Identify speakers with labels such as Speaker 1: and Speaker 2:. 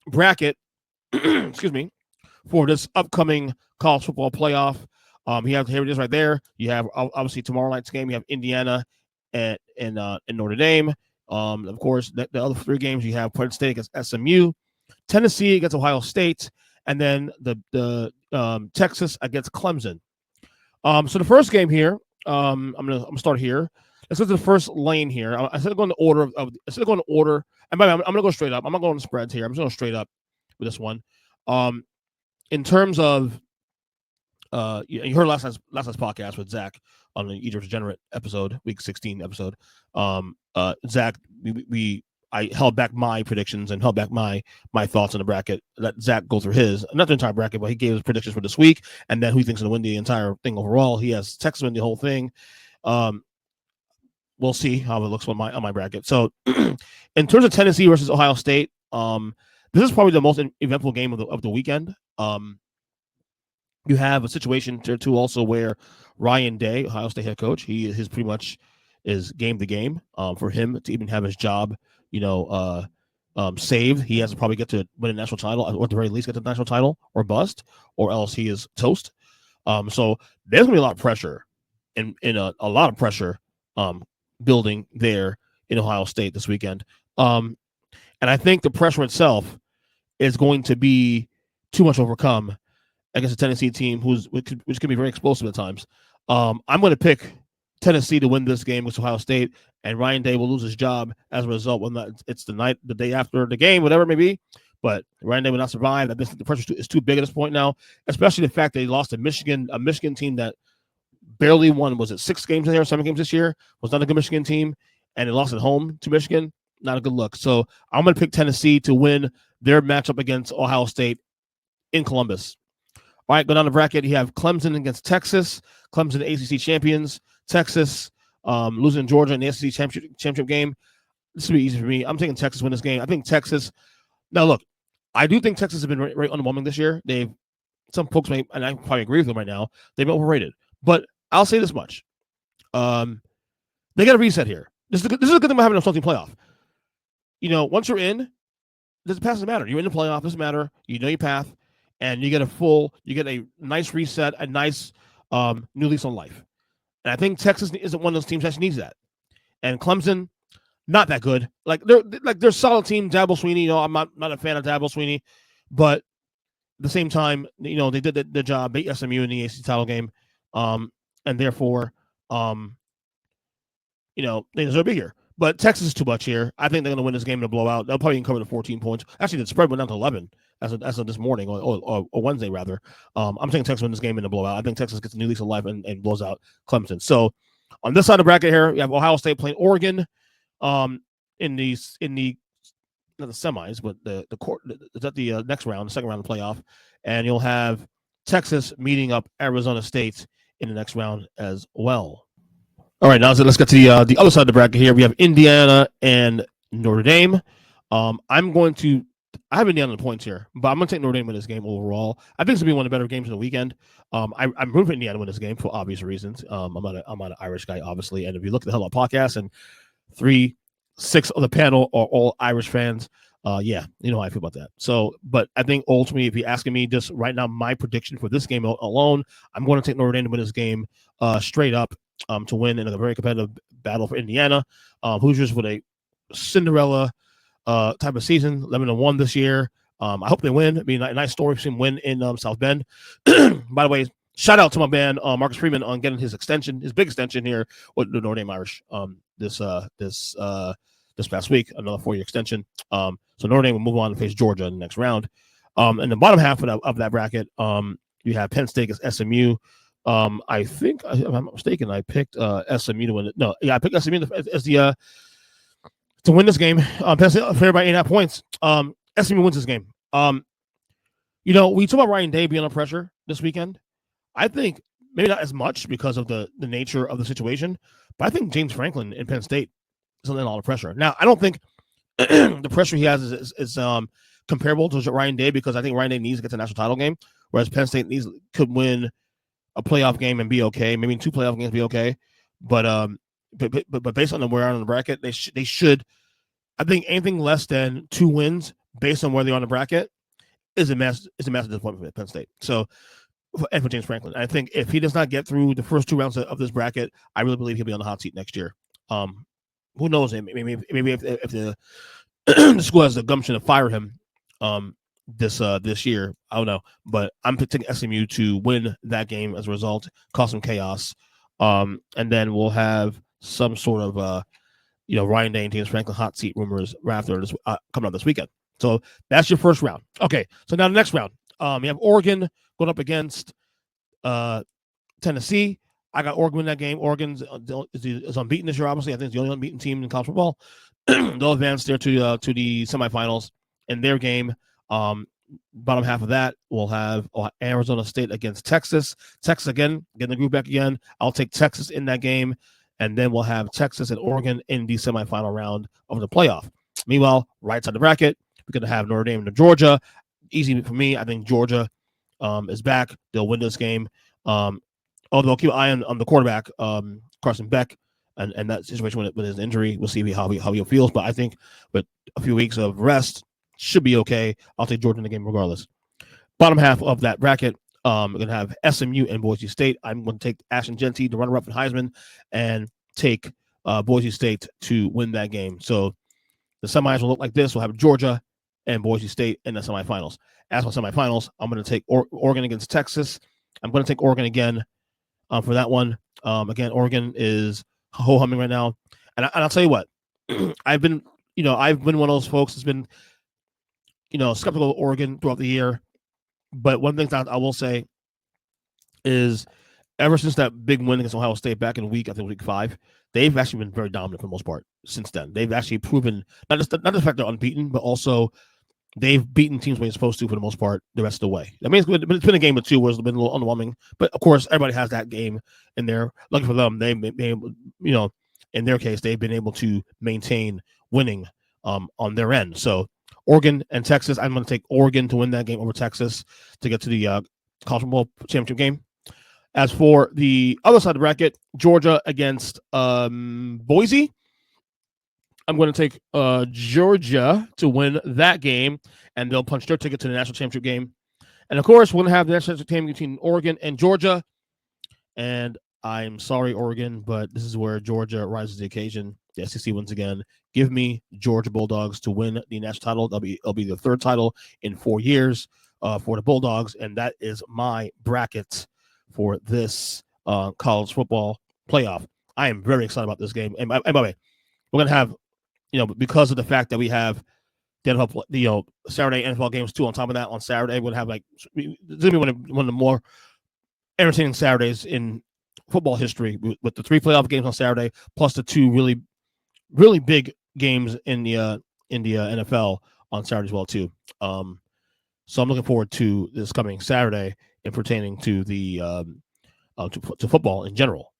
Speaker 1: bracket, excuse me, for this upcoming college football playoff. Here it is right there. You have obviously tomorrow night's game. You have Indiana and Notre Dame. Of course, the other three games you have Penn State against SMU, Tennessee against Ohio State, and then the Texas against Clemson. So the first game here, I'm gonna start here. Let's go to the first lane here. I said going to order instead of going to order. And by the way, I'm gonna go straight up. I'm not going to spreads here. I'm just going straight up with this one. In terms of you heard last night's podcast with Zach on the Egypt Degenerate episode, week 16 episode. Zach, I held back my predictions and held back my thoughts on the bracket. Let Zach go through his, not the entire bracket, but he gave his predictions for this week and then who he thinks going to win the entire thing overall. He has Texas win the whole thing. We'll see how it looks on my bracket. So, in terms of Tennessee versus Ohio State, this is probably the most eventful game of the weekend. You have a situation there too, also where Ryan Day, Ohio State head coach, his pretty much is game to game. For him to even have his job, saved, he has to probably get to win a national title, or at the very least get the national title, or bust, or else he is toast. So there's gonna be a lot of pressure, in a lot of pressure, building there in Ohio State this weekend. And I think the pressure itself is going to be too much to overcome against a Tennessee team which can be very explosive at times. I'm going to pick Tennessee to win this game with Ohio State, and Ryan Day will lose his job as a result. When it's the day after the game, whatever it may be, but Ryan Day will not survive. The pressure is too big at this point now, especially the fact that he lost to Michigan, a Michigan team that barely won. Was it 6 games in there, 7 games this year? Was not a good Michigan team, and they lost at home to Michigan. Not a good look. So I'm going to pick Tennessee to win their matchup against Ohio State in Columbus. All right, go down the bracket. You have Clemson against Texas. Clemson, ACC champions. Texas losing Georgia in the SEC championship game. This will be easy for me. I'm taking Texas win this game. I think Texas. Now, look, I do think Texas has been very underwhelming this year. Some folks may, and I probably agree with them right now, they've been overrated. But I'll say this much: they got to reset here. This is a good thing about having a salty playoff. Once you're in, the path doesn't matter. You're in the playoff, doesn't matter. You know your path, and you get a nice reset, a nice new lease on life. And I think Texas isn't one of those teams that needs that. And Clemson, not that good. They're a solid team. Dabo Swinney, I'm not a fan of Dabo Swinney, but at the same time, they did the job, beat SMU in the ACC title game, and therefore, they deserve to be here. But Texas is too much here. I think they're going to win this game in a blowout. They'll probably cover the 14 points. Actually, the spread went down to 11 as of this morning, or Wednesday, rather. I'm taking Texas win this game in a blowout. I think Texas gets a new lease of life and blows out Clemson. So on this side of the bracket here, you have Ohio State playing Oregon in the not the semis, but the court. Is that the next round, the second round of the playoff? And you'll have Texas meeting up Arizona State in the next round as well. All right, now let's get to the other side of the bracket here. We have Indiana and Notre Dame. I have Indiana on the points here, but I'm going to take Notre Dame in this game overall. I think it's going to be one of the better games of the weekend. I'm rooting for Indiana to win this game for obvious reasons. I'm not an Irish guy, obviously, and if you look at the Hell Up podcast, and 6 of the panel are all Irish fans, yeah, you know how I feel about that. So, but I think ultimately, if you're asking me just right now, my prediction for this game alone, I'm going to take Notre Dame to win this game straight up. To win in a very competitive battle for Indiana. Hoosiers with a Cinderella type of season, 11-1 this year. I hope they win. It'd be a nice story to win in South Bend. By the way, shout out to my man Marcus Freeman on getting his big extension here with the Notre Dame Irish this past week, another 4-year extension. So Notre Dame will move on to face Georgia in the next round. In the bottom half of that bracket, you have Penn State against SMU. I think, if I'm not mistaken, I picked SMU to win it. No, yeah, I picked SMU as the to win this game. Penn State favored by 8.5 points. SMU wins this game. We talk about Ryan Day being under pressure this weekend. I think maybe not as much because of the nature of the situation, but I think James Franklin in Penn State is under a lot of pressure. Now, I don't think the pressure he has is comparable to Ryan Day, because I think Ryan Day needs to get to the national title game, whereas Penn State could win a playoff game and be okay, maybe 2 playoff games be okay, but based on where we are on the bracket, they should. I think anything less than 2 wins based on where they are on the bracket, is a massive disappointment for Penn State. So, and for James Franklin, I think if he does not get through the first 2 rounds of this bracket, I really believe he'll be on the hot seat next year. Who knows? Maybe if the, the school has the gumption to fire him this year, I don't know. But I'm picking SMU to win that game as a result, cause some chaos, and then we'll have some sort of Ryan Day and James Franklin hot seat rumors after this coming up this weekend. So that's your first round. Okay, so now the next round, you have Oregon going up against Tennessee. I got Oregon in that game. Oregon is unbeaten this year, obviously. I think it's the only unbeaten team in college football. They'll advance there to the semifinals in their game. Bottom half of that, we'll have Arizona State against Texas. Texas again, getting the group back again. I'll take Texas in that game. And then we'll have Texas and Oregon in the semifinal round of the playoff. Meanwhile, right side of the bracket, we're going to have Notre Dame and Georgia. Easy for me. I think Georgia is back. They'll win this game. Although I'll keep an eye on the quarterback, Carson Beck, and that situation with his injury. We'll see how he feels. But I think with a few weeks of rest, should be okay. I'll take Georgia in the game regardless. Bottom half of that bracket, we're going to have SMU and Boise State. I'm going to take Ashton Jeanty, the runner-up in Heisman, and take Boise State to win that game. So the semis will look like this. We'll have Georgia and Boise State in the semifinals. As for semifinals, I'm going to take Oregon against Texas. I'm going to take Oregon again for that one. Again, Oregon is ho-humming right now. And I'll tell you what, I've been one of those folks that's been, skeptical of Oregon throughout the year. But one thing that I will say is ever since that big win against Ohio State back in week 5, they've actually been very dominant for the most part since then. They've actually proven not just the fact they're unbeaten, but also they've beaten teams when they're supposed to for the most part the rest of the way. I mean, it's been a game or two where it's been a little underwhelming, but of course, everybody has that game in there. Lucky for them, they've been able, in their case, they've been able to maintain winning on their end. So Oregon and Texas, I'm going to take Oregon to win that game over Texas to get to the college football championship game. As for the other side of the bracket, Georgia against Boise, I'm going to take Georgia to win that game, and they'll punch their ticket to the national championship game. And, of course, we're going to have the national championship game between Oregon and Georgia. And I'm sorry, Oregon, but this is where Georgia rises to the occasion. The SEC wins again. Give me Georgia Bulldogs to win the national title. It'll be the third title in 4 years for the Bulldogs, and that is my bracket for this college football playoff. I am very excited about this game. And by the way, we're going to have, because of the fact that we have the Saturday NFL games too on top of that on Saturday, we're going to have this is going to be one of the more entertaining Saturdays in football history with the 3 playoff games on Saturday plus the 2 really, really big games in the NFL on Saturday as well too. So I'm looking forward to this coming Saturday and pertaining to the to football in general.